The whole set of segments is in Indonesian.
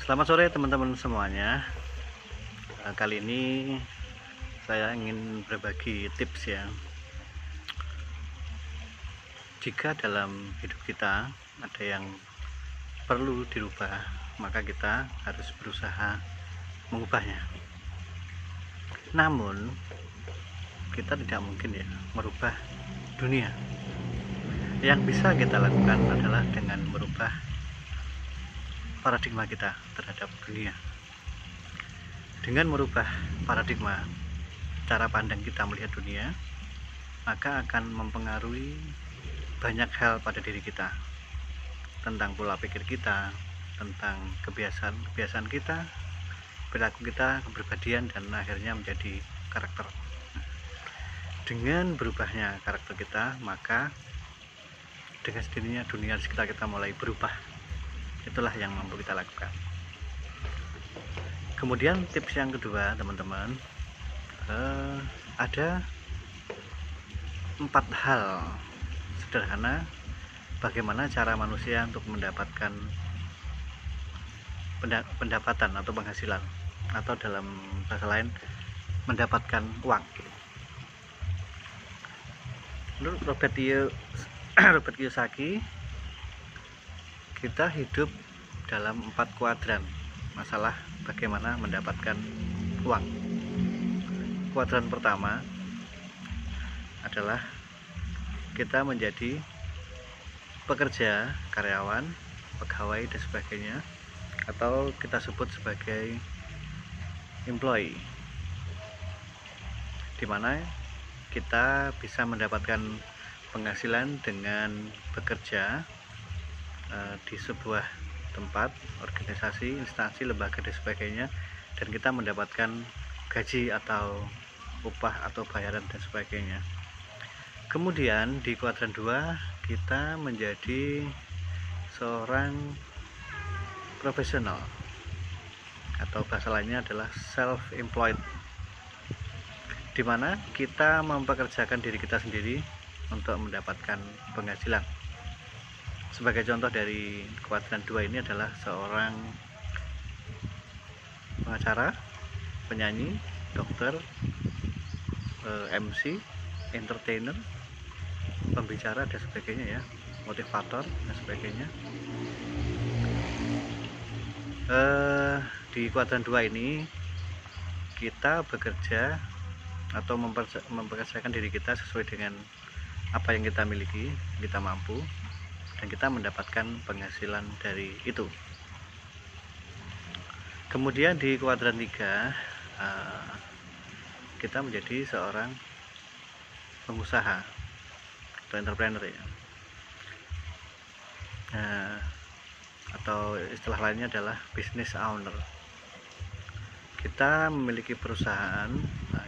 Selamat sore teman-teman semuanya. Kali ini saya ingin berbagi tips ya. Jika dalam hidup kita ada yang perlu dirubah, maka kita harus berusaha mengubahnya. Namun kita tidak mungkin ya merubah dunia. Yang bisa kita lakukan adalah dengan merubah paradigma kita terhadap dunia. Dengan merubah paradigma cara pandang kita melihat dunia, maka akan mempengaruhi banyak hal pada diri kita, tentang pola pikir kita, tentang kebiasaan kita, perilaku kita, kepribadian, dan akhirnya menjadi karakter. Dengan berubahnya karakter kita, maka dengan sendirinya dunia di sekitar kita mulai berubah. Itulah yang mampu kita lakukan. Kemudian tips yang kedua teman-teman, ada 4 hal sederhana bagaimana cara manusia untuk mendapatkan pendapatan atau penghasilan, atau dalam bahasa lain mendapatkan uang. Menurut Robert Kiyosaki, kita hidup dalam 4 kuadran masalah bagaimana mendapatkan uang. Kuadran pertama adalah kita menjadi pekerja, karyawan, pegawai, dan sebagainya, atau kita sebut sebagai employee, di mana kita bisa mendapatkan penghasilan dengan bekerja di sebuah tempat, organisasi, instansi, lembaga, dan sebagainya, dan kita mendapatkan gaji atau upah atau bayaran dan sebagainya. Kemudian di kuadran 2 kita menjadi seorang profesional, atau bahasa lainnya adalah self-employed, di mana kita mempekerjakan diri kita sendiri untuk mendapatkan penghasilan. Sebagai contoh dari kuadran 2 ini adalah seorang pengacara, penyanyi, dokter, MC, entertainer, pembicara, dan sebagainya ya, motivator, dan sebagainya. Di kuadran 2 ini kita bekerja atau mempekerjakan diri kita sesuai dengan apa yang kita miliki, kita mampu, dan kita mendapatkan penghasilan dari itu. Kemudian di kuadran 3 kita menjadi seorang pengusaha atau entrepreneur ya, atau istilah lainnya adalah business owner. Kita memiliki perusahaan,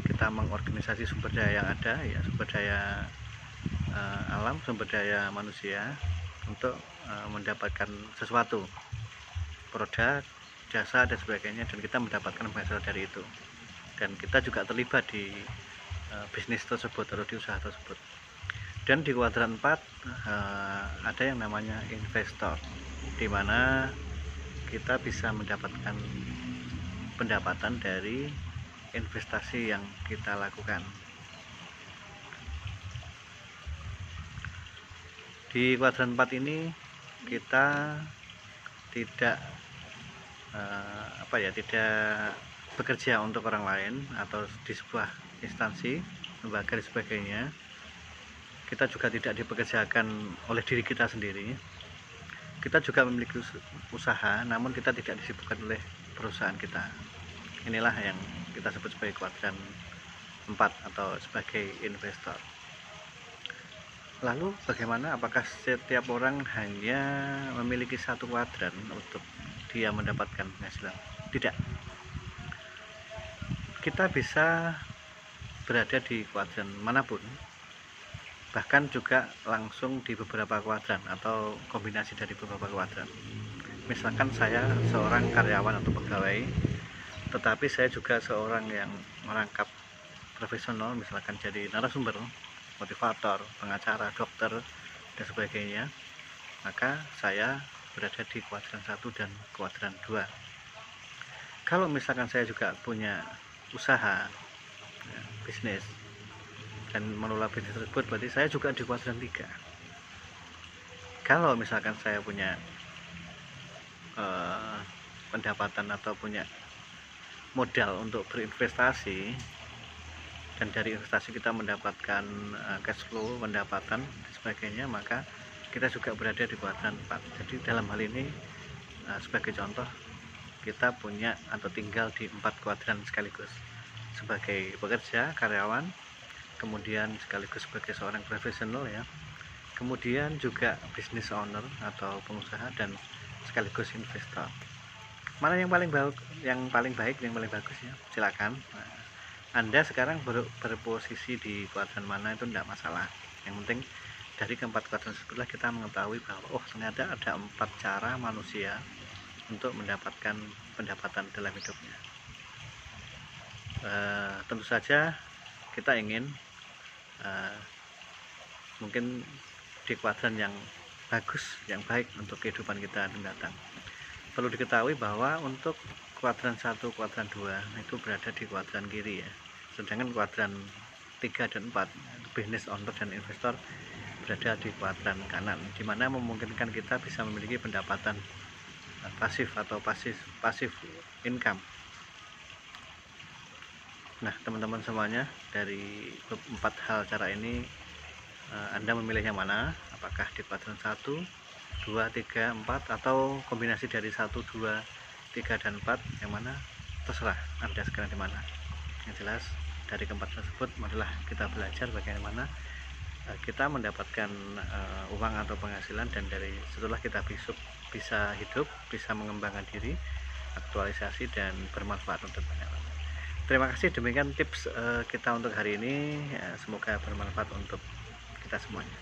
kita mengorganisasi sumber daya yang ada ya, sumber daya alam, sumber daya manusia, untuk mendapatkan sesuatu, produk, jasa, dan sebagainya, dan kita mendapatkan penghasilan dari itu, dan kita juga terlibat di bisnis tersebut atau di usaha tersebut. Dan di kuadran 4 ada yang namanya investor, di mana kita bisa mendapatkan pendapatan dari investasi yang kita lakukan. Di kuadran 4 ini kita tidak tidak bekerja untuk orang lain atau di sebuah instansi, lembaga, dan sebagainya. Kita juga tidak dipekerjakan oleh diri kita sendiri. Kita juga memiliki usaha, namun kita tidak disibukkan oleh perusahaan kita. Inilah yang kita sebut sebagai kuadran 4 atau sebagai investor. Lalu bagaimana, apakah setiap orang hanya memiliki satu kuadran untuk dia mendapatkan penghasilan? Tidak. Kita bisa berada di kuadran manapun, bahkan juga langsung di beberapa kuadran atau kombinasi dari beberapa kuadran. Misalkan saya seorang karyawan atau pegawai, tetapi saya juga seorang yang merangkap profesional, misalkan jadi narasumber, motivator, pengacara, dokter, dan sebagainya. Maka saya berada di kuadran 1 dan kuadran 2. Kalau misalkan saya juga punya usaha, ya, bisnis, dan mengelola bisnis tersebut, berarti saya juga di kuadran 3. Kalau misalkan saya punya pendapatan atau punya modal untuk berinvestasi, dan dari investasi kita mendapatkan cash flow, pendapatan dan sebagainya, maka kita juga berada di kuadran 4. Jadi dalam hal ini sebagai contoh, kita punya atau tinggal di 4 kuadran sekaligus, sebagai pekerja, karyawan, kemudian sekaligus sebagai seorang profesional ya, kemudian juga business owner atau pengusaha, dan sekaligus investor. Mana yang paling baik, yang paling bagus ya, silakan. Anda sekarang berposisi di kuadran mana itu tidak masalah. Yang penting dari keempat kuadran tersebutlah kita mengetahui bahwa ternyata ada 4 cara manusia untuk mendapatkan pendapatan dalam hidupnya. Tentu saja kita ingin mungkin di kuadran yang bagus, yang baik untuk kehidupan kita mendatang. Perlu diketahui bahwa untuk kuadran 1, kuadran 2 itu berada di kuadran kiri ya. Sedangkan kuadran 3 dan 4, business owner dan investor, berada di kuadran kanan, dimana memungkinkan kita bisa memiliki pendapatan pasif atau pasif income. Nah, teman-teman semuanya, dari 4 hal cara ini Anda memilih yang mana? Apakah di kuadran 1, 2, 3, 4, atau kombinasi dari 1, 2, 3, dan 4? Yang mana? Terserah Anda sekarang di mana. Yang jelas dari keempat tersebut adalah kita belajar bagaimana kita mendapatkan uang atau penghasilan, dan dari setelah kita bisa hidup, bisa mengembangkan diri, aktualisasi, dan bermanfaat untuk banyak orang. Terima kasih, demikian tips kita untuk hari ini. Semoga bermanfaat untuk kita semuanya.